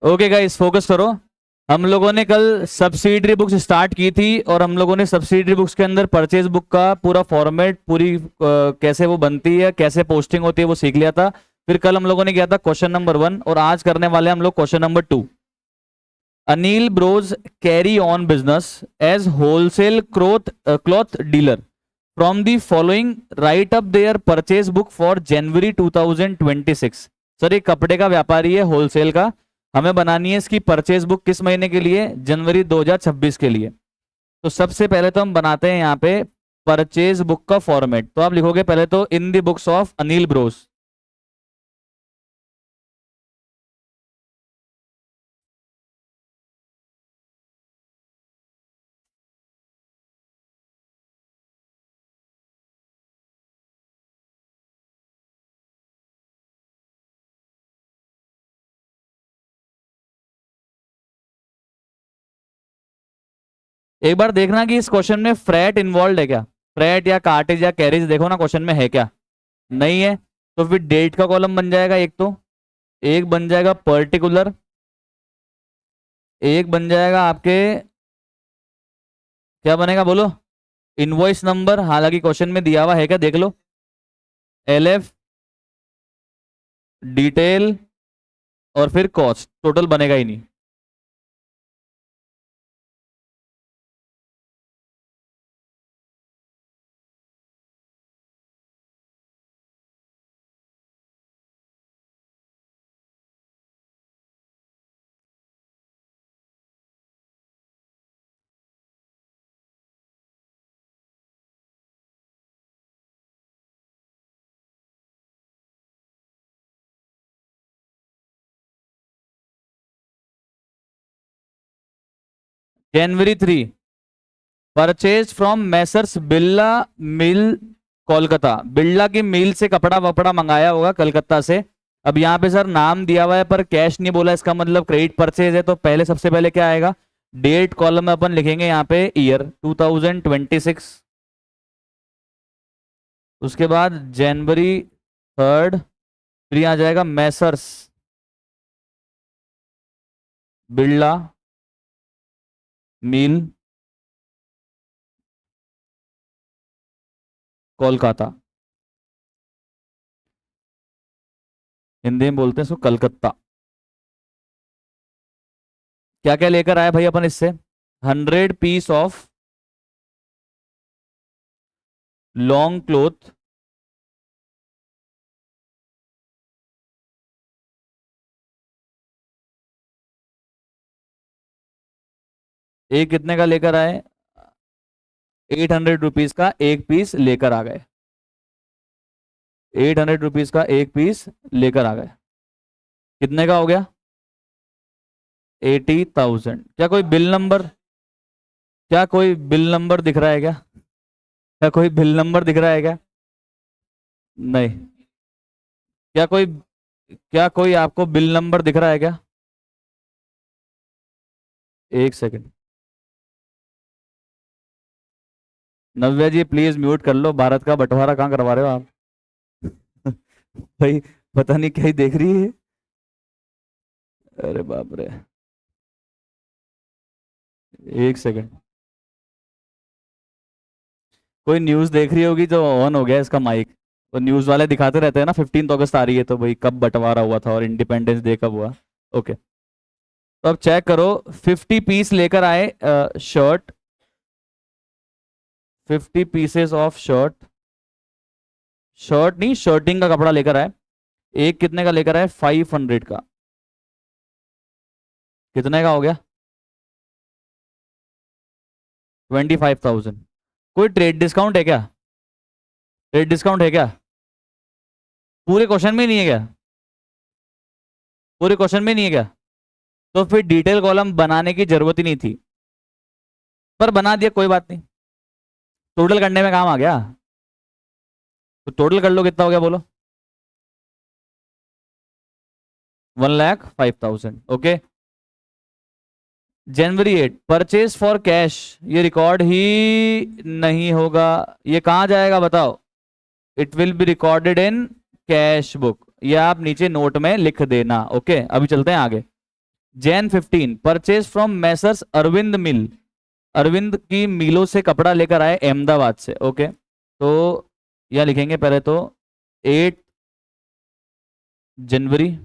Okay guys, focus करो। हम लोगों ने कल सब्सिडरी बुक्स स्टार्ट की थी और हम लोगों ने सब्सिडरी बुक्स के अंदर परचेज बुक का पूरा फॉर्मेट, पूरी कैसे वो बनती है, कैसे पोस्टिंग होती है, वो सीख लिया था। फिर कल हम लोगों ने किया था क्वेश्चन नंबर 1 और आज करने वाले हैं हम लोग question number 2। Anil bros carry on business as wholesale cloth dealer from the following, write up their purchase book for January 2026। Sir ये कपड़े का व्यापारी है, होलसेल का। हमें बनानी है इसकी परचेज बुक किस महीने के लिए? जनवरी 2026 के लिए। तो सबसे पहले तो हम बनाते हैं यहाँ पे परचेज बुक का फॉर्मेट। तो आप लिखोगे पहले तो in the books of Anil Bros. एक बार देखना कि इस क्वेश्चन में फ्रैट इन्वॉल्व है क्या। फ्रैट या कार्टेज या कैरेज देखो ना क्वेश्चन में है क्या। नहीं है। तो फिर डेट का कॉलम बन जाएगा एक, तो एक बन जाएगा पर्टिकुलर, एक बन जाएगा आपके, क्या बनेगा बोलो? इनवॉइस नंबर, हालांकि क्वेश्चन में दिया हुआ है क्या देख लो। एलएफ, डिटेल, और फिर कॉस्ट। टोटल बनेगा ही नहीं। जनवरी 3, परचेज फ्रॉम मैसर्स बिल्ला मिल कोलकाता। बिल्ला की मिल से कपड़ा वपड़ा मंगाया होगा कलकत्ता से। अब यहाँ पे सर नाम दिया हुआ है पर कैश नहीं बोला, इसका मतलब क्रेडिट परचेज है। तो पहले सबसे पहले क्या आएगा? डेट कॉलम में अपन लिखेंगे यहाँ पे ईयर 2026। उसके बाद जनवरी 3, फिर यहाँ आ जाएगा मैसर्स बिड़ला मिल कोलकाता। हिंदी में बोलते हैं इसको कलकत्ता। क्या क्या लेकर आए भाई अपन इससे? 100 पीस ऑफ लॉन्ग क्लोथ, एक कितने का लेकर आए? 800 रुपीज का एक पीस लेकर आ गए। 800 रुपीज का एक पीस लेकर आ गए। कितने का हो गया? 80,000। क्या कोई बिल नंबर, क्या कोई बिल नंबर दिख रहा है क्या? क्या कोई बिल नंबर दिख रहा है क्या? नहीं। क्या कोई, क्या कोई आपको बिल नंबर दिख रहा है क्या? एक second. Navya ji please mute कर लो, भारत का बंटवारा कहाँ करवा रहे हो आप? भाई पता नहीं क्या ही देख रही है। अरे बाप रे। एक सेकंड। कोई न्यूज देख रही होगी तो ऑन हो गया इसका माइक। तो न्यूज वाले दिखाते रहते हैं ना 15 अगस्त आ रही है तो भाई कब बंटवारा हुआ था और इंडिपेंडेंस डे कब हुआ। ओके। तो अब चेक करो। 50 पीस लेकर आए shirt, 50 pieces of shirt. Shirt नहीं, शर्टिंग का कपड़ा लेकर आए। एक कितने का लेकर आए? 500 का। कितने का हो गया? 25,000। कोई ट्रेड डिस्काउंट है क्या? ट्रेड डिस्काउंट है क्या? पूरे क्वेश्चन में नहीं है क्या? पूरे क्वेश्चन में नहीं है क्या? तो फिर डिटेल कॉलम बनाने की जरूरत ही नहीं थी, पर बना दिया, कोई बात नहीं। टोटल करने में काम आ गया। तो टोटल कर लो, कितना हो गया बोलो? 1,05,000। Okay. January 8, purchase for cash. ये रिकॉर्ड ही नहीं होगा। ये कहाँ जाएगा बताओ? It will be recorded in cash book. ये आप नीचे नोट में लिख देना। ओके, अभी चलते हैं आगे। Jan 15 purchase from Messrs Arvind mill, Arvind की मिलों से कपड़ा लेकर आए अहमदाबाद से। ओके, तो यह लिखेंगे पहले तो 8 जनवरी,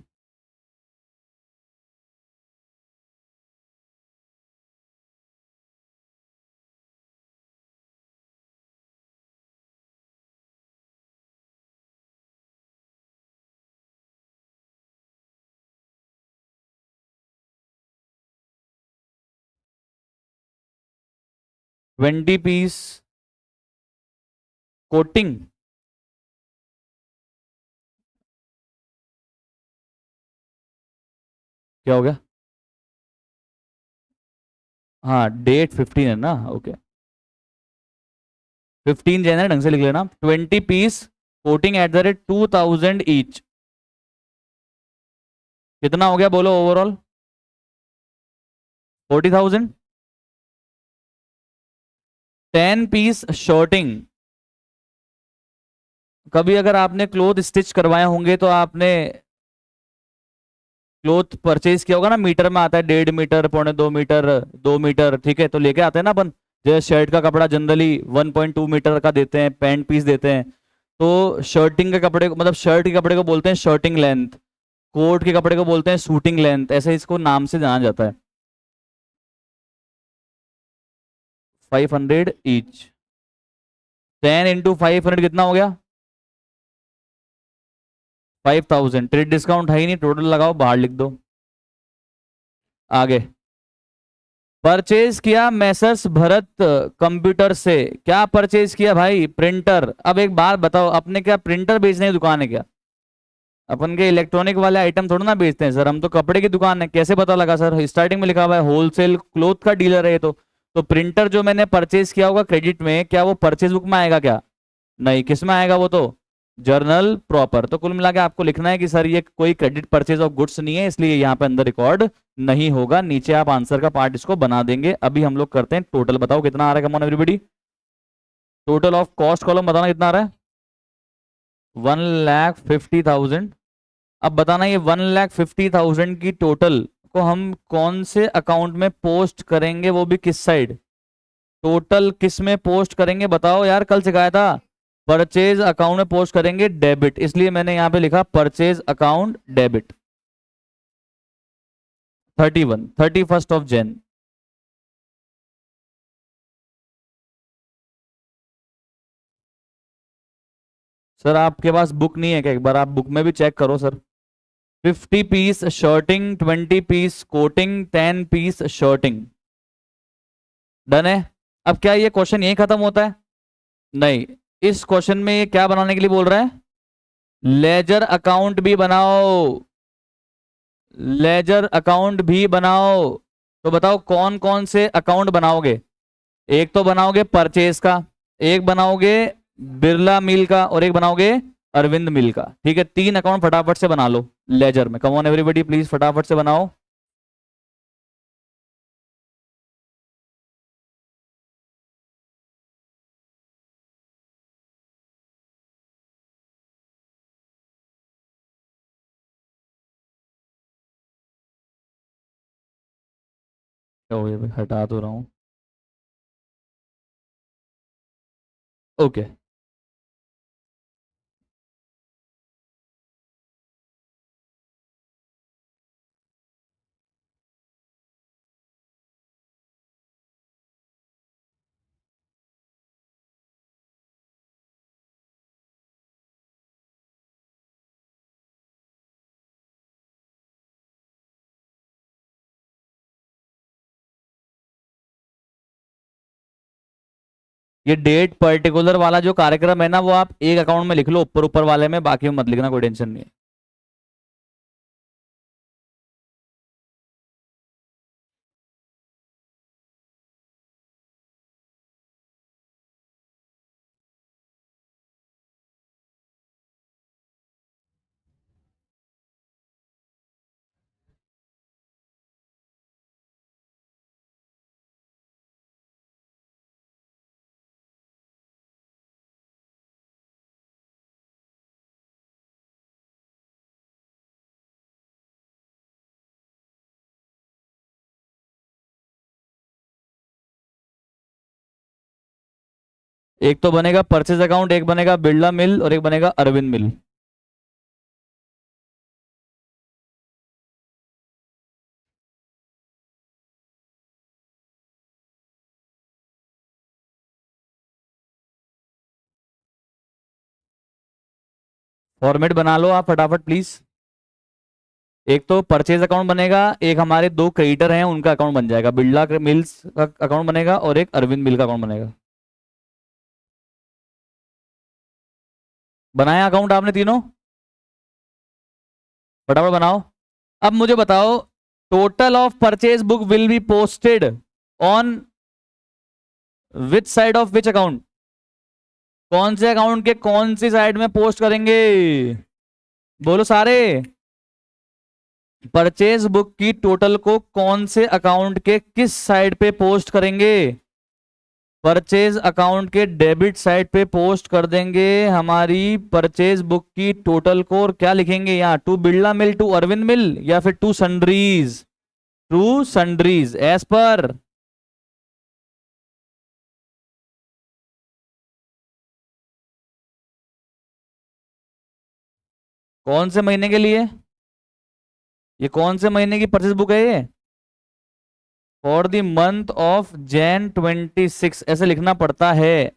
ट्वेंटी पीस कोटिंग। क्या हो गया? हाँ, डेट 15 है ना, ओके। 15 जनवरी ढंग से लिख लेना। 20 पीस कोटिंग @2000 ईच। कितना हो गया बोलो ओवरऑल? 40,000। 10 piece shirting. कभी अगर आपने क्लोथ स्टिच करवाए होंगे तो आपने क्लोथ परचेज किया होगा ना, मीटर में आता है, 1.5 मीटर, 1.25 मीटर, 2 मीटर, ठीक है, तो लेके आते हैं ना अपन। जैसे शर्ट का कपड़ा जनरली 1.2 मीटर का देते हैं, पैंट पीस देते हैं। तो शर्टिंग के कपड़े को, मतलब शर्ट के कपड़े को बोलते हैं शर्टिंग लेंथ, कोट के कपड़े को बोलते हैं सूटिंग लेंथ, ऐसे इसको नाम से जाना जाता है। 500 ईच। 10 × 500 कितना हो गया? 5,000। ट्रेड डिस्काउंट है ही नहीं, टोटल लगाओ, बाहर लिख दो। आगे, परचेज किया मैसर्स भरत कंप्यूटर से। क्या परचेज किया भाई? प्रिंटर। अब एक बात बताओ, अपने क्या प्रिंटर बेचने की दुकान है क्या? अपन के इलेक्ट्रॉनिक वाले आइटम थोड़ा ना बेचते हैं सर, हम तो कपड़े की दुकान है। कैसे पता लगा सर? स्टार्टिंग में लिखा हुआ है होलसेल क्लोथ का डीलर है ये तो प्रिंटर जो मैंने परचेज किया होगा क्रेडिट में, क्या वो परचेज बुक में आएगा क्या? नहीं, किस में आएगा वो तो? Journal proper. तो कुल मिला के आपको लिखना है कि सर ये कोई क्रेडिट परचेज ऑफ गुड्स नहीं है, इसलिए यहाँ पे अंदर रिकॉर्ड नहीं होगा। नीचे आप आंसर का पार्ट इसको बना देंगे। अभी हम लोग करते हैं टोटल। बताओ कितना आ रहा है, कम on everybody. Total of cost column बताना कितना आ रहा है? 1,50,000। अब बताना ये 1,50,000 की टोटल को हम कौन से अकाउंट में पोस्ट करेंगे, वो भी किस साइड? टोटल किस में पोस्ट करेंगे बताओ यार, कल सिखाया था। परचेज अकाउंट में पोस्ट करेंगे डेबिट, इसलिए मैंने यहां पे लिखा purchase account debit. 31st of Jain. Sir आपके पास बुक नहीं है क्या? एक बार आप बुक में भी चेक करो sir. 50 piece shirting, 20 piece coating, 10 piece shirting. Done है। अब क्या ये क्वेश्चन यही खत्म होता है? नहीं, इस क्वेश्चन में ये क्या बनाने के लिए बोल रहा है? लेजर अकाउंट भी बनाओ, लेजर अकाउंट भी बनाओ। तो बताओ कौन कौन से अकाउंट बनाओगे? एक तो बनाओगे परचेज का, एक बनाओगे बिरला मिल का, और एक बनाओगे अरविंद मिल का। ठीक है, 3 अकाउंट फटाफट से बना लो लेजर में। कम ऑन एवरीबॉडी प्लीज फटाफट से बनाओ। क्या हो गया भाई? हटा तो रहा हूँ। ओके। ये डेट पर्टिकुलर वाला जो कार्यक्रम है ना, वो आप एक अकाउंट में लिख लो, ऊपर ऊपर वाले में, बाकी में मत लिखना, कोई टेंशन नहीं है। एक तो बनेगा परचेज अकाउंट, एक बनेगा बिरला मिल और एक बनेगा अरविंद मिल। फॉर्मेट बना लो आप फटाफट प्लीज। एक तो परचेज अकाउंट बनेगा, एक हमारे दो क्रेडिटर हैं उनका अकाउंट बन जाएगा, बिरला मिल्स का अकाउंट बनेगा और एक अरविंद मिल का अकाउंट बनेगा। बनाया अकाउंट आपने तीनों? फटाफट बनाओ। अब मुझे बताओ, total of purchase book will be posted on which side of which account? कौन से अकाउंट के कौन सी साइड में पोस्ट करेंगे? बोलो सारे। परचेज बुक की टोटल को कौन से अकाउंट के किस साइड पे पोस्ट करेंगे? परचेज अकाउंट के डेबिट साइड पे पोस्ट कर देंगे हमारी परचेज बुक की टोटल को। और क्या लिखेंगे यहाँ? To Birla mill, to Arvind mill, या फिर to sundries? To sundries as पर कौन से महीने के लिए? ये कौन से महीने की परचेज बुक है ये? For the month of Jain 26 ऐसे लिखना पड़ता है।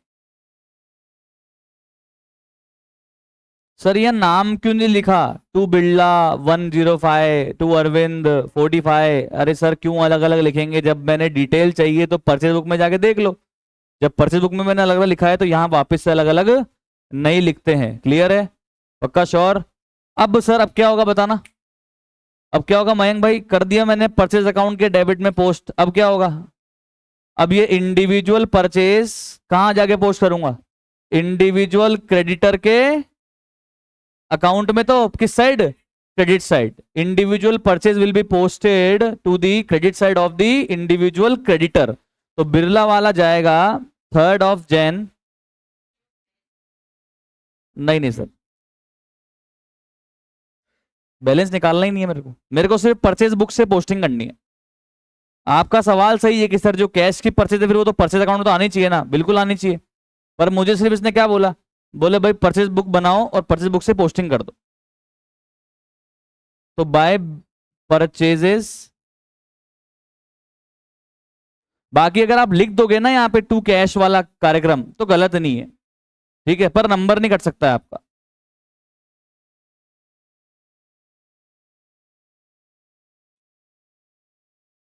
सर ये नाम क्यों नहीं लिखा? To Birla 105, to Arvind 45। अरे सर क्यों अलग अलग लिखेंगे? जब मैंने डिटेल चाहिए तो परचेज बुक में जाके देख लो। जब परचेज बुक में मैंने अलग अलग लिखा है तो यहाँ वापस से अलग अलग नहीं लिखते हैं। क्लियर है? पक्का श्योर? अब सर अब क्या होगा बताना? अब क्या होगा मयंक भाई? कर दिया मैंने परचेज अकाउंट के डेबिट में पोस्ट, अब क्या होगा? अब ये इंडिविजुअल परचेज कहां जाके पोस्ट करूंगा? इंडिविजुअल क्रेडिटर के अकाउंट में। तो किस side? Credit side. Individual purchase will be posted to the credit side of the individual creditor. तो बिरला वाला जाएगा 3rd ऑफ जैन। नहीं नहीं सर, बैलेंस निकालना ही नहीं है मेरे को सिर्फ परचेज बुक से पोस्टिंग करनी है। आपका सवाल सही है कि सर जो कैश की परचेज है फिर वो तो परचेज अकाउंट में तो आनी चाहिए ना, बिल्कुल आनी चाहिए। पर मुझे सिर्फ इसने क्या बोला? बोले भाई परचेज बुक बनाओ और परचेज बुक से पोस्टिंग कर दो। तो बाय परचेजेस, बाकी अगर आप लिख दोगे ना यहाँ पे टू कैश वाला कार्यक्रम तो गलत नहीं है, ठीक है, पर नंबर नहीं कट सकता है आपका।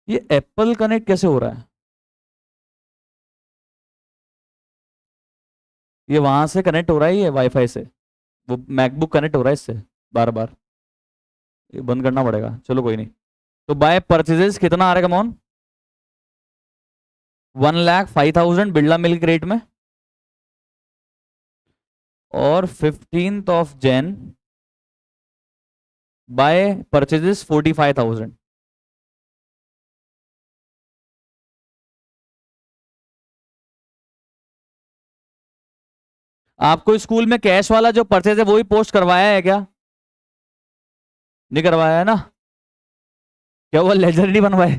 ये एप्पल कनेक्ट कैसे हो रहा है? ये वहां से कनेक्ट हो रहा है, ये वाईफाई से। वो मैकबुक कनेक्ट हो रहा है इससे बार बार। ये बंद करना पड़ेगा, चलो कोई नहीं। तो बाय परचेजेस कितना आ रहा है कमॉन? 1,05,000 बिरला मिल्क रेट में। और 15th of Jain by purchases 45,000। आपको स्कूल में कैश वाला जो परचेज है वो ही पोस्ट करवाया है क्या? नहीं करवाया है ना? क्या वो लेजर नहीं बनवाए?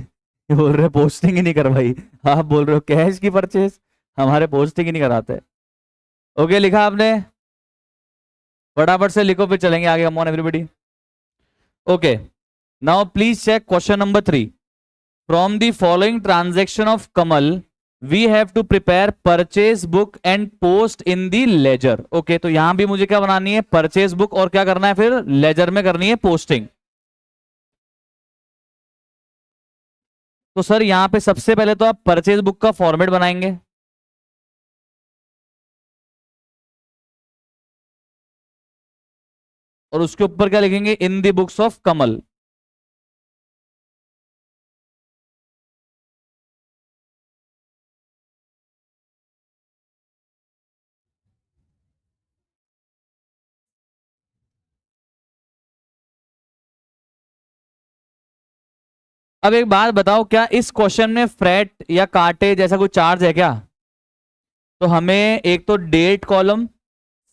बोल रहे पोस्टिंग ही नहीं करवाई। आप बोल रहे हो कैश की परचेज, हमारे पोस्टिंग ही नहीं कराते। ओके लिखा आपने? फटाफट से लिखो फिर चलेंगे आगे। Come on everybody. Okay now please check question number 3। From the following transaction of Kamal we have to prepare purchase book and post in the ledger. Okay तो यहां भी मुझे क्या बनानी है? परचेज बुक, और क्या करना है फिर? लेजर में करनी है पोस्टिंग। तो सर यहां पे सबसे पहले तो आप परचेज बुक का फॉर्मेट बनाएंगे। और उसके ऊपर क्या लिखेंगे? इन द बुक्स ऑफ कमल। अब एक बात बताओ, क्या इस क्वेश्चन में फ्रैट या काटे जैसा कोई चार्ज है क्या? तो हमें एक तो डेट कॉलम,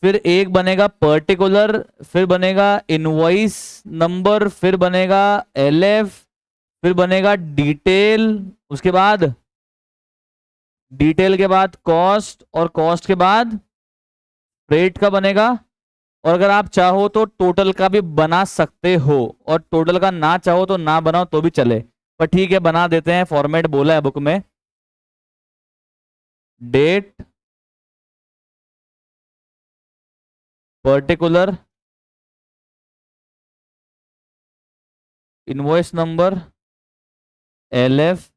फिर एक बनेगा पर्टिकुलर, फिर बनेगा इनवॉइस नंबर, फिर बनेगा एलएफ, फिर बनेगा डिटेल, उसके बाद डिटेल के बाद कॉस्ट, और कॉस्ट के बाद रेट का बनेगा। और अगर आप चाहो तो टोटल का भी बना सकते हो, और टोटल का ना चाहो तो ना बनाओ तो भी चले, पर ठीक है बना देते हैं, फॉर्मेट बोला है बुक में। Date, particular, invoice number, LF,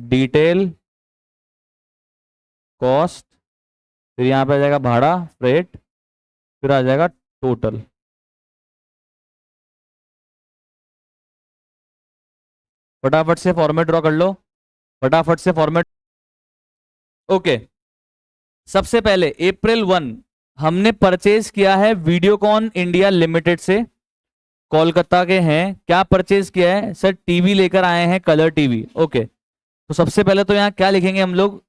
detail, cost, फिर यहाँ पे आ जाएगा भाड़ा, फ्रेट, फिर आ जाएगा टोटल। फटाफट से फॉर्मेट ड्रॉ कर लो, फटाफट से फॉर्मेट। ओके, सबसे पहले April 1 हमने परचेज किया है वीडियोकॉन इंडिया लिमिटेड से, कोलकाता के हैं। क्या परचेज किया है सर? टीवी लेकर आए हैं, कलर टीवी। ओके, तो सबसे पहले तो यहाँ क्या लिखेंगे हम लोग?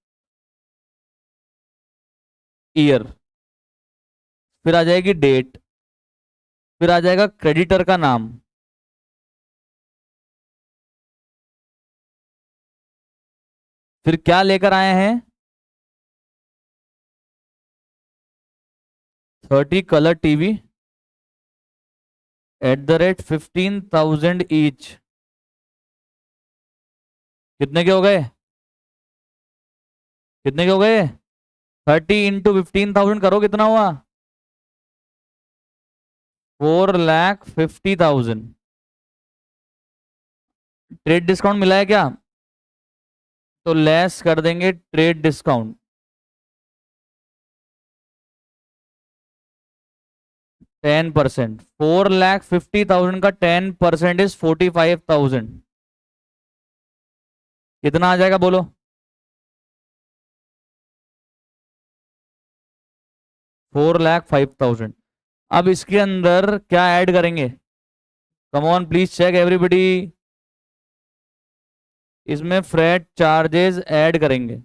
ईयर, फिर आ जाएगी डेट, फिर आ जाएगा क्रेडिटर का नाम, फिर क्या लेकर आए हैं? 30 कलर टीवी @15,000 ईच। कितने के हो गए? कितने के हो गए? 30 × 15,000 करो, कितना हुआ? 4,50,000। ट्रेड डिस्काउंट मिला है क्या? तो लेस कर देंगे ट्रेड डिस्काउंट, 10%। 4,50,000 का 10% इज 45,000। कितना आ जाएगा बोलो? 4,05,000। अब इसके अंदर क्या ऐड करेंगे? Come on please check everybody. इसमें फ्रेट चार्जेस ऐड करेंगे।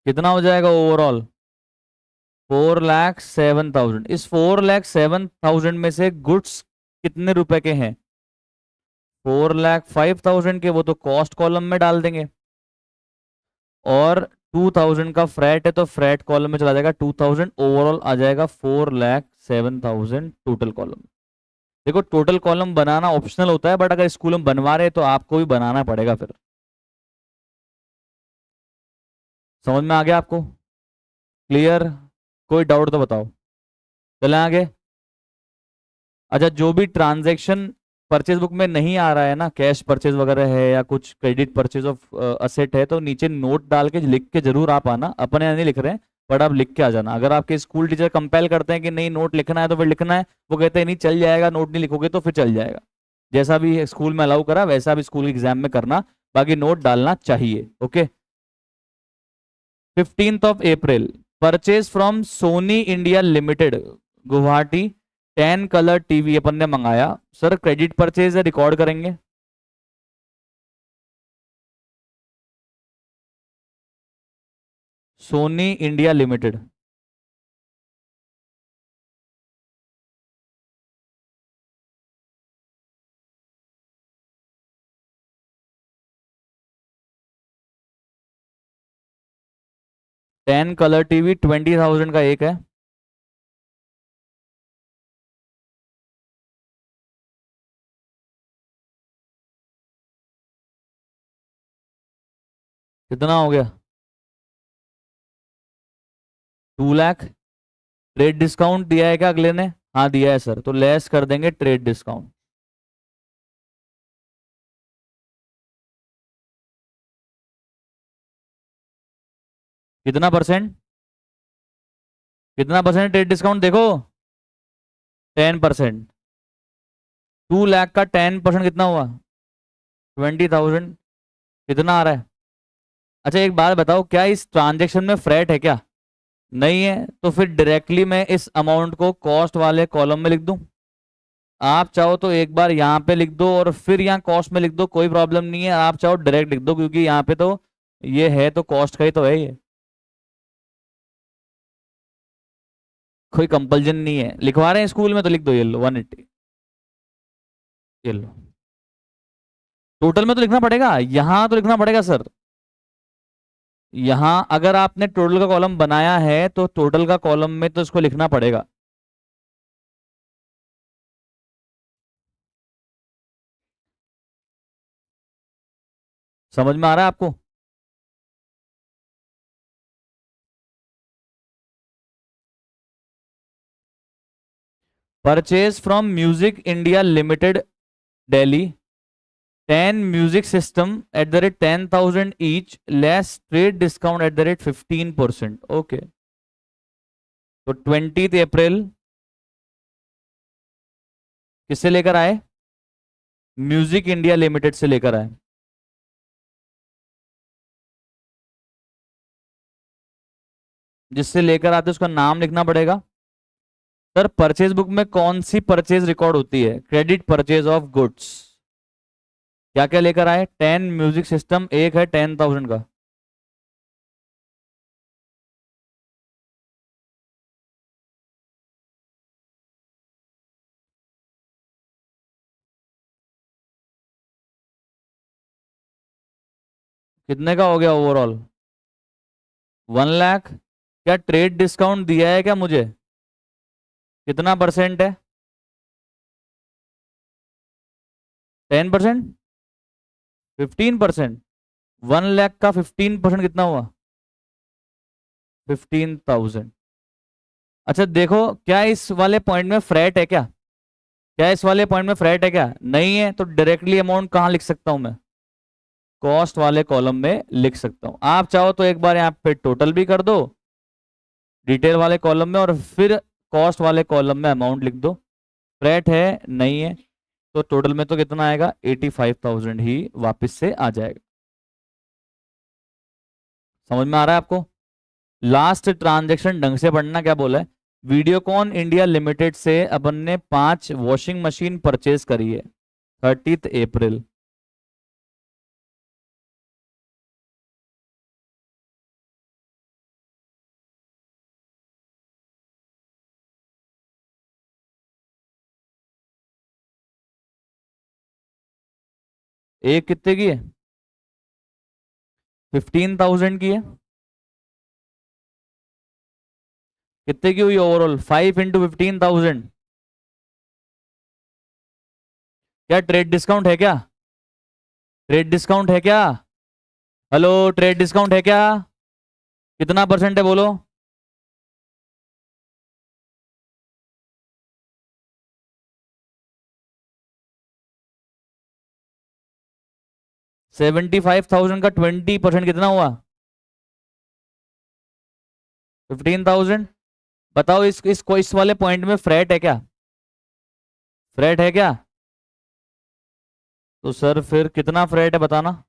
कितना हो जाएगा ओवरऑल? 4,07,000। इस 4,07,000 में से गुड्स कितने रुपए के हैं? 4,05,000 के, वो तो कॉस्ट कॉलम में डाल देंगे। और 2,000 का फ्रैट है तो फ्रैट कॉलम में चला जाएगा 2,000। ओवरऑल आ जाएगा 4,07,000 टोटल कॉलम। देखो टोटल कॉलम बनाना ऑप्शनल होता है, बट अगर स्कूल में बनवा रहे तो आपको भी बनाना पड़ेगा फिर। समझ में आ गया आपको? क्लियर? कोई डाउट तो बताओ। चलें आगे। अच्छा, जो भी ट्रांजैक्शन परचेज बुक में नहीं आ रहा है ना, कैश परचेज वगैरह है या कुछ क्रेडिट परचेज ऑफ असेट है, तो नीचे नोट डाल के लिख के जरूर आप आना। अपने यहाँ नहीं लिख रहे हैं, बट आप लिख के आ जाना। अगर आपके स्कूल टीचर कंपेल करते हैं कि नहीं नोट लिखना है तो फिर लिखना है, वो कहते हैं नहीं चल जाएगा, नोट नहीं लिखोगे तो फिर चल जाएगा। जैसा भी स्कूल में अलाउ करा वैसा भी स्कूल के एग्जाम में करना, बाकी नोट डालना चाहिए। Okay. 15 purchase from Sony India Limited, Guwahati, 10 colour TV अपन ने मंगाया। सर क्रेडिट परचेज है, रिकॉर्ड करेंगे। Sony India Limited, ten colour TV 20,000 का एक है। कितना हो गया? 2 लाख। ट्रेड डिस्काउंट दिया है क्या अगले ने? हाँ दिया है सर, तो लेस कर देंगे ट्रेड डिस्काउंट। कितना परसेंट? कितना परसेंट ट्रेड डिस्काउंट देखो? 10%। 2 लाख का 10% कितना हुआ? 20,000। कितना आ रहा है? अच्छा एक बात बताओ, क्या इस ट्रांजेक्शन में फ्रैट है क्या? नहीं है, तो फिर डायरेक्टली मैं इस अमाउंट को कॉस्ट वाले कॉलम में लिख दूं। आप चाहो तो एक बार यहाँ पे लिख दो और फिर यहाँ कॉस्ट में लिख दो, कोई प्रॉब्लम नहीं है। आप चाहो डायरेक्ट लिख दो, क्योंकि यहाँ पे तो ये है तो कॉस्ट का ही तो है ये, कोई कंपल्जन नहीं है। लिखवा रहे हैं स्कूल में तो लिख दो, ये लो 180। ये लो, टोटल में तो लिखना पड़ेगा, यहां तो लिखना पड़ेगा सर। यहां अगर आपने टोटल का कॉलम बनाया है तो टोटल का कॉलम में तो इसको लिखना पड़ेगा। समझ में आ रहा है आपको? Purchase from music India limited Delhi 10 music system at the rate 10,000 each less trade discount at the rate 15%। Okay, तो 20 अप्रैल किससे लेकर आए? म्यूजिक इंडिया लिमिटेड से लेकर आए। जिससे लेकर आते उसका नाम लिखना पड़ेगा। सर परचेज बुक में कौन सी परचेज रिकॉर्ड होती है? Credit purchase of goods. क्या क्या लेकर आए? 10 म्यूजिक सिस्टम, एक है 10,000 का। कितने का हो गया ओवरऑल? 1 लाख। क्या ट्रेड डिस्काउंट दिया है क्या मुझे? कितना परसेंट है? 10%? 15%? 1 लाख का 15% कितना हुआ? 15,000। अच्छा देखो, क्या इस वाले पॉइंट में फ्रैट है क्या? क्या इस वाले पॉइंट में फ्रैट है क्या? नहीं है, तो डायरेक्टली अमाउंट कहाँ लिख सकता हूं मैं? कॉस्ट वाले कॉलम में लिख सकता हूं। आप चाहो तो एक बार यहाँ पे टोटल भी कर दो डिटेल वाले कॉलम में, और फिर कॉस्ट वाले कॉलम में अमाउंट लिख दो। फ्रैट है? नहीं है, तो टोटल में तो कितना आएगा? 85,000 ही वापस से आ जाएगा। समझ में आ रहा है आपको? लास्ट ट्रांजेक्शन ढंग से पढ़ना, क्या बोला है? वीडियोकॉन इंडिया लिमिटेड से अपन ने 5 वॉशिंग मशीन परचेज करी है 30 अप्रैल। एक कितने की है? 15,000 की है। कितने की हुई ओवरऑल? 5 × 15,000। क्या ट्रेड डिस्काउंट है क्या? ट्रेड डिस्काउंट है क्या? हेलो, ट्रेड डिस्काउंट है क्या? कितना परसेंट है बोलो? 75,000 का 20% कितना हुआ? 15,000। बताओ इस वाले पॉइंट में फ्रैट है क्या? फ्रैट है क्या? तो सर फिर कितना फ्रैट है बताना।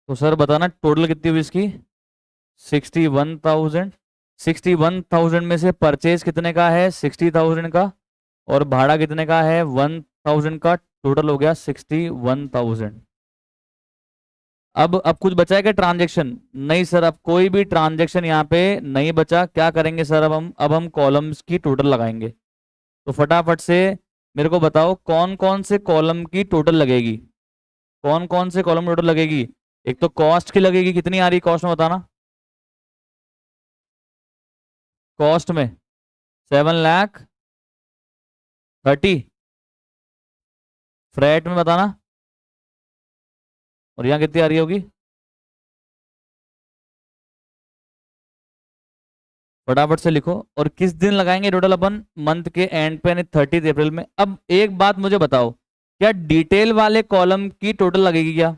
तो सर बताना टोटल कितनी हुई इसकी? 61,000। 61,000 में से परचेज कितने का है? 60,000 का। और भाड़ा कितने का है? 1,000 का। टोटल हो गया 61,000। अब कुछ बचा है क्या ट्रांजेक्शन? नहीं सर, अब कोई भी ट्रांजेक्शन यहाँ पे नहीं बचा। क्या करेंगे सर? अब हम कॉलम्स की टोटल लगाएंगे। तो फटाफट से मेरे को बताओ कौन कौन से कॉलम की टोटल लगेगी? कौन कौन से कॉलम टोटल लगेगी? एक तो कॉस्ट की लगेगी। कितनी आ रही कॉस्ट में बताना? कॉस्ट में 7,30,000। फ्रैट में बताना। और यहाँ कितनी आ रही होगी? फटाफट से लिखो। और किस दिन लगाएंगे टोटल अपन? मंथ के एंड पे, यानी 30 अप्रैल में। अब एक बात मुझे बताओ, क्या डिटेल वाले कॉलम की टोटल लगेगी क्या?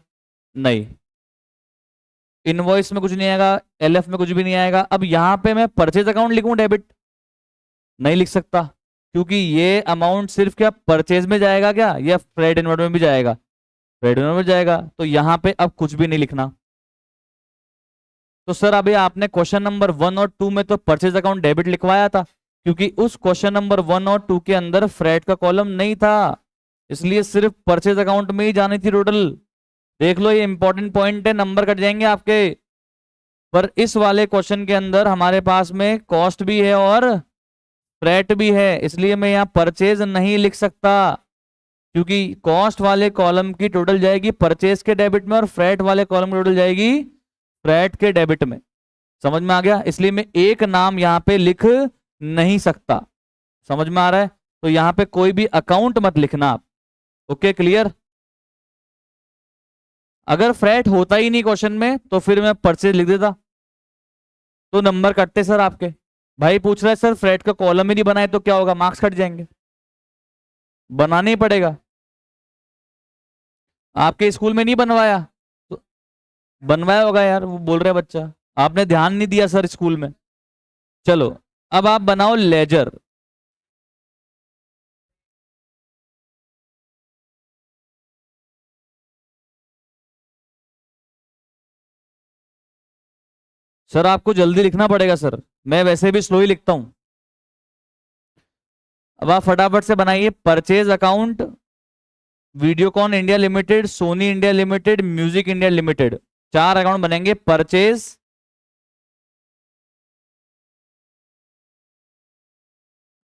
नहीं। इनवॉइस में कुछ नहीं आएगा, एलएफ में कुछ भी नहीं आएगा। अब यहाँ पे मैं परचेज अकाउंट लिखूं डेबिट? नहीं लिख सकता, क्योंकि ये अमाउंट सिर्फ क्या परचेज में जाएगा क्या, या फ्रेड इनवर्ड में भी जाएगा? क्रेडिट में जाएगा, तो यहाँ पे अब कुछ भी नहीं लिखना। तो सर अभी आपने क्वेश्चन नंबर 1 और 2 में तो परचेज अकाउंट डेबिट लिखवाया था, क्योंकि उस क्वेश्चन नंबर 1 और 2 के अंदर फ्रेट का कॉलम नहीं था, इसलिए सिर्फ परचेज अकाउंट में ही जानी थी टोटल। देख लो, ये इंपॉर्टेंट पॉइंट है, नंबर कट जाएंगे आपके। पर इस वाले क्वेश्चन के अंदर हमारे पास में कॉस्ट भी है और फ्रेट भी है, इसलिए मैं यहाँ परचेज नहीं लिख सकता, क्योंकि कॉस्ट वाले कॉलम की टोटल जाएगी परचेज के डेबिट में और फ्रेट वाले कॉलम की टोटल जाएगी फ्रेट के डेबिट में। समझ में आ गया? इसलिए मैं एक नाम यहां पे लिख नहीं सकता। समझ में आ रहा है? तो यहां पे कोई भी अकाउंट मत लिखना आप। Okay, clear? अगर फ्रेट होता ही नहीं क्वेश्चन में तो फिर मैं परचेज लिख देता, तो नंबर कटते सर आपके। भाई पूछ रहा है सर फ्रेट का कॉलम ही नहीं बनाए तो क्या होगा, मार्क्स कट जाएंगे। बनाना ही पड़ेगा। आपके स्कूल में नहीं बनवाया तो बनवाया होगा यार, वो बोल रहा है बच्चा, आपने ध्यान नहीं दिया सर स्कूल में। चलो, अब आप बनाओ लेजर। सर आपको जल्दी लिखना पड़ेगा सर, मैं वैसे भी स्लो ही लिखता हूं। अब आप फटाफट से बनाइए purchase account, Videocon India Limited, Sony India limited, music India limited, 4 account बनेंगे। परचेज,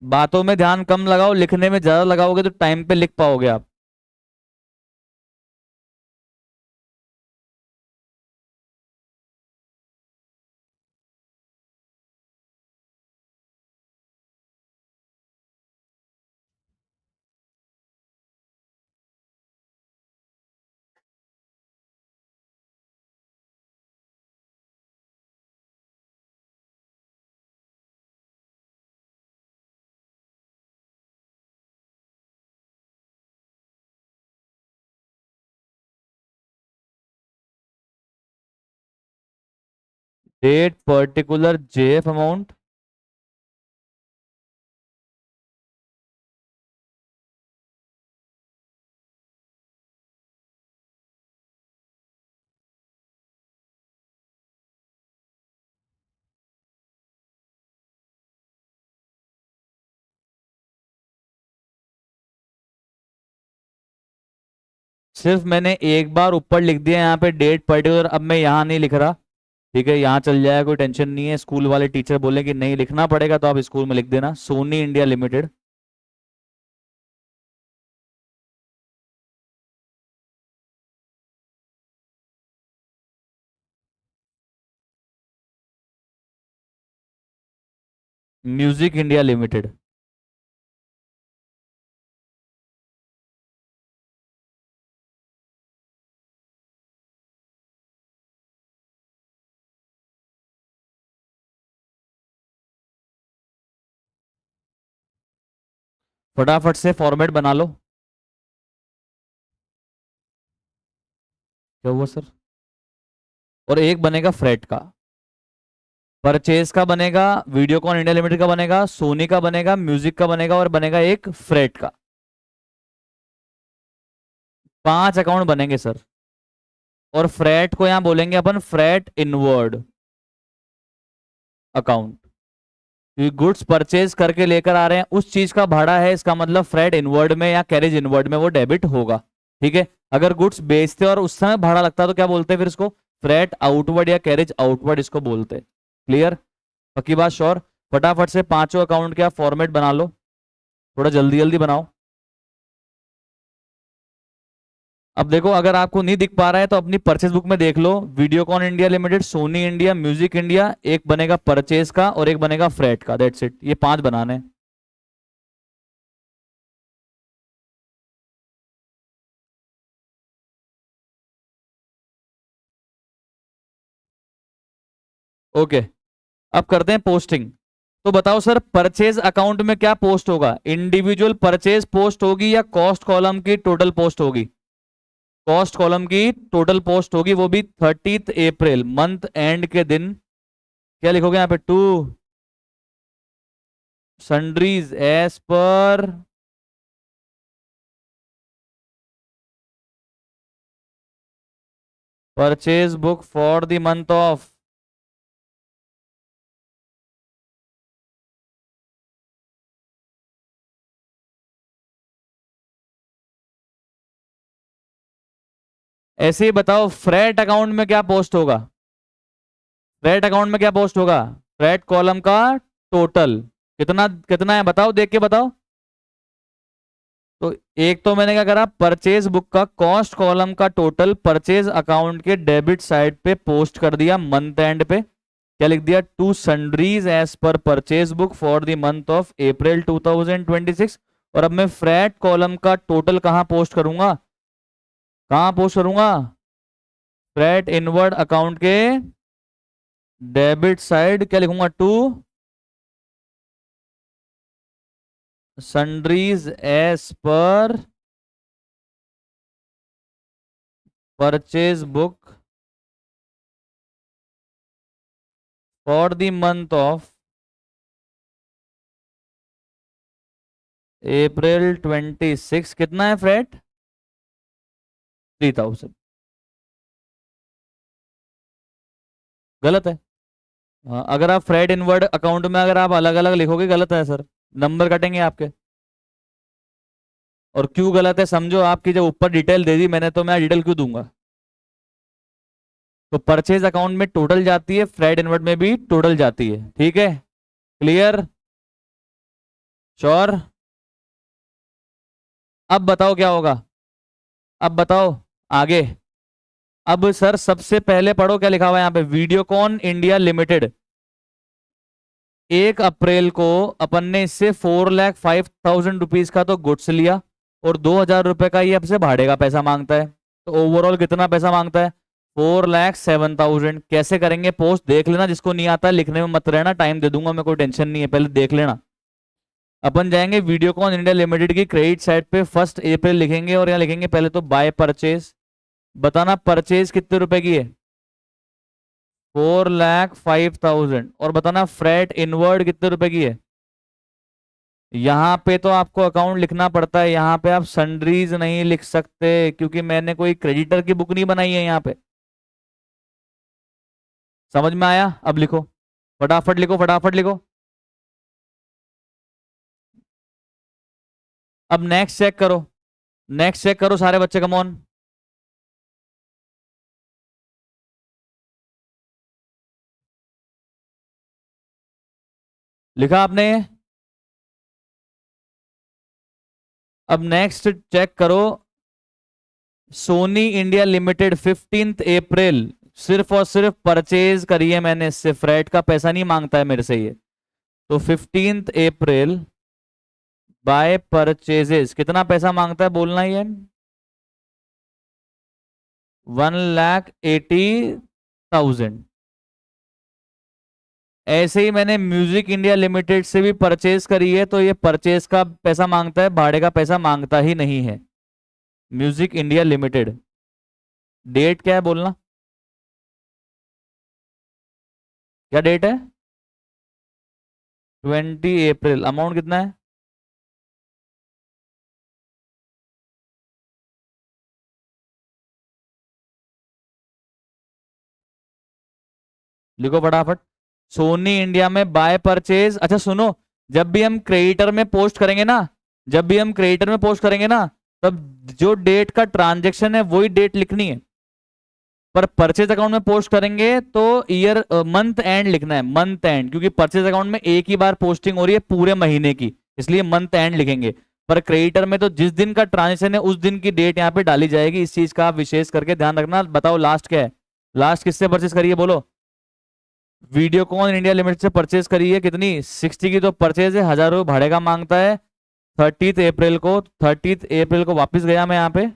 बातों में ध्यान कम लगाओ, लिखने में ज्यादा लगाओगे तो टाइम पे लिख पाओगे आप। डेट पर्टिकुलर जेएफ अमाउंट, सिर्फ मैंने एक बार ऊपर लिख दिया यहाँ पे डेट पर्टिकुलर, अब मैं यहाँ नहीं लिख रहा। ठीक है, यहाँ चल जाएगा, कोई टेंशन नहीं है। स्कूल वाले टीचर बोले कि नहीं लिखना पड़ेगा तो आप स्कूल में लिख देना, Soni India limited. Music India limited. फटाफट से फॉर्मेट बना लो। क्या हुआ सर? और एक बनेगा फ्रेट का, परचेज का बनेगा, वीडियोकॉन इंडिया लिमिटेड का बनेगा, सोनी का बनेगा, म्यूजिक का बनेगा और बनेगा एक फ्रेट का। 5 अकाउंट बनेंगे सर। और फ्रेट को यहां बोलेंगे अपन फ्रेट इनवर्ड अकाउंट, क्योंकि गुड्स परचेज करके लेकर आ रहे हैं, उस चीज का भाड़ा है, इसका मतलब फ्रेट इनवर्ड में या कैरेज इनवर्ड में वो डेबिट होगा। ठीक है, अगर गुड्स बेचते और उस समय भाड़ा लगता तो क्या बोलते हैं फिर इसको? फ्रेट आउटवर्ड या कैरेज आउटवर्ड इसको बोलते हैं। क्लियर? पक्की बात, श्योर? फटाफट से पांचों अकाउंट का फॉर्मेट बना लो, थोड़ा जल्दी जल्दी बनाओ। अब देखो, अगर आपको नहीं दिख पा रहा है तो अपनी परचेज बुक में देख लो, Videocon India Limited, Sony India, Music India, एक बनेगा परचेज का और एक बनेगा फ्रेट का, दैट्स इट। ये 5 बनाने हैं। ओके, अब करते हैं पोस्टिंग। तो बताओ सर, परचेज अकाउंट में क्या पोस्ट होगा? इंडिविजुअल परचेज पोस्ट होगी या कॉस्ट कॉलम की टोटल पोस्ट होगी? कॉस्ट कॉलम की टोटल पोस्ट होगी, वो भी 30 अप्रैल, मंथ एंड के दिन। क्या लिखोगे यहाँ पे? To sundries as per purchase book for the month of, ऐसे ही बताओ फ्रेट अकाउंट में क्या पोस्ट होगा, फ्रेट अकाउंट में क्या पोस्ट होगा, फ्रेट कॉलम का टोटल कितना कितना है बताओ, देख के बताओ। तो एक तो मैंने क्या करा, परचेज बुक का कॉस्ट कॉलम का टोटल परचेज अकाउंट के डेबिट साइड पे पोस्ट कर दिया मंथ एंड पे, क्या लिख दिया, to sundries as per purchase book for the month of April 2026। और अब मैं फ्रेट कॉलम का टोटल कहां पोस्ट करूंगा, कहां पोस्ट करूंगा, फ्रेट इनवर्ड अकाउंट के डेबिट साइड, क्या लिखूंगा, to sundries as per purchase book for the month of अप्रैल 26, कितना है फ्रेट, 3000। गलत है। हाँ, अगर आप फ्रेट इनवर्ड अकाउंट में अगर आप अलग अलग लिखोगे गलत है सर, नंबर कटेंगे आपके। और क्यों गलत है समझो, आपकी जब ऊपर डिटेल दे दी मैंने तो मैं डिटेल क्यों दूंगा। तो परचेज अकाउंट में टोटल जाती है, फ्रेट इनवर्ड में भी टोटल जाती है, ठीक है, क्लियर, श्योर। अब बताओ क्या होगा, अब बताओ आगे। अब सर सबसे पहले पढ़ो क्या लिखा हुआ है यहाँ पे, वीडियोकॉन इंडिया लिमिटेड, 1 अप्रैल को अपन ने इससे 4,05,000 रुपीज का तो गुड्स लिया और 2,000 रुपए का ये आपसे भाड़े का पैसा मांगता है, तो ओवरऑल कितना पैसा मांगता है, 4,07,000। कैसे करेंगे पोस्ट देख लेना, जिसको नहीं आता लिखने में मत रहना, टाइम दे दूंगा मैं, कोई टेंशन नहीं है, पहले देख लेना। अपन जाएंगे वीडियोकॉन इंडिया लिमिटेड की क्रेडिट साइड पे, 1 अप्रैल लिखेंगे और यहाँ लिखेंगे पहले तो बाय परचेज, बताना परचेज कितने रुपए की है, 4,05,000, और बताना फ्रेट इनवर्ड कितने रुपए की है। यहां पे तो आपको अकाउंट लिखना पड़ता है, यहां पे आप सन्ड्रीज नहीं लिख सकते क्योंकि मैंने कोई क्रेडिटर की बुक नहीं बनाई है यहाँ पे। समझ में आया, अब लिखो, फटाफट लिखो फटाफट लिखो। अब नेक्स्ट चेक करो, नेक्स्ट चेक करो सारे बच्चे, कम ऑन। लिखा आपने, अब नेक्स्ट चेक करो, सोनी इंडिया लिमिटेड 15 अप्रैल, सिर्फ और सिर्फ परचेज करी है मैंने इससे, फ्रेट का पैसा नहीं मांगता है मेरे से ये। तो 15 अप्रैल बाय परचेजेस कितना पैसा मांगता है बोलना ही है, 1,80,000। ऐसे ही मैंने म्यूजिक इंडिया लिमिटेड से भी परचेज करी है, तो ये परचेज का पैसा मांगता है, भाड़े का पैसा मांगता ही नहीं है। म्यूजिक इंडिया लिमिटेड, डेट क्या है बोलना, क्या डेट है, 20 अप्रैल, अमाउंट कितना है, लिखो फटाफट। सोनी इंडिया में बाय परचेज, अच्छा सुनो, जब भी हम क्रेडिटर में पोस्ट करेंगे ना, जब भी हम क्रेडिटर में पोस्ट करेंगे ना, तब जो डेट का ट्रांजेक्शन है वही डेट लिखनी है, पर परचेज अकाउंट में पोस्ट करेंगे तो ईयर मंथ एंड लिखना है, मंथ एंड, क्योंकि परचेज अकाउंट में एक ही बार पोस्टिंग हो रही है पूरे महीने की, इसलिए मंथ एंड लिखेंगे। पर क्रेडिटर में तो जिस दिन का ट्रांजेक्शन है उस दिन की डेट यहाँ पे डाली जाएगी, इस चीज का आप विशेष करके ध्यान रखना। बताओ लास्ट क्या है, लास्ट किससे परचेज करिए बोलो, वीडियोकॉन इंडिया लिमिटेड से परचेज करी है, कितनी, 60 की तो परचेज है, 1,000 रुपये भाड़े का मांगता है। 30 अप्रैल को, 30 अप्रैल को वापस गया मैं यहाँ पे,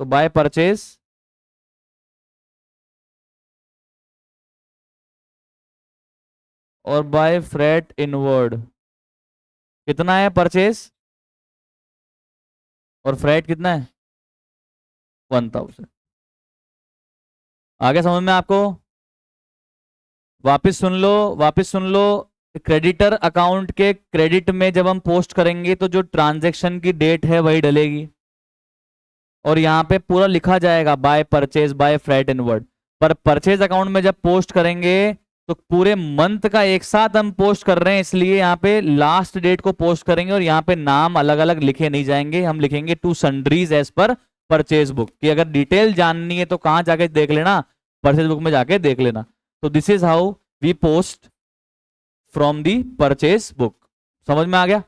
तो बाय परचेज और बाय फ्रेट इनवर्ड कितना है परचेज, और फ्रेट कितना है, 1,000। आगे समझ में आपको, वापस सुन लो, वापस सुन लो, क्रेडिटर अकाउंट के क्रेडिट में जब हम पोस्ट करेंगे तो जो ट्रांजैक्शन की डेट है वही डलेगी, और यहाँ पे पूरा लिखा जाएगा by purchase by freight inward. पर परचेज अकाउंट में जब पोस्ट करेंगे तो पूरे मंथ का एक साथ हम पोस्ट कर रहे हैं, इसलिए यहाँ पे लास्ट डेट को पोस्ट करेंगे और यहाँ पे नाम अलग अलग लिखे नहीं जाएंगे, हम लिखेंगे to sundries as per purchase book. कि अगर डिटेल जाननी है तो कहाँ जाके देख लेना, परचेज बुक में जाके देख लेना। तो this is how we post from the purchase book. समझ में आ गया?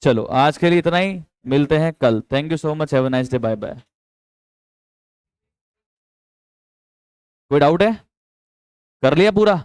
चलो आज के लिए इतना ही, मिलते हैं कल। Thank you so much, have a nice day, bye bye. कोई डाउट है? कर लिया पूरा?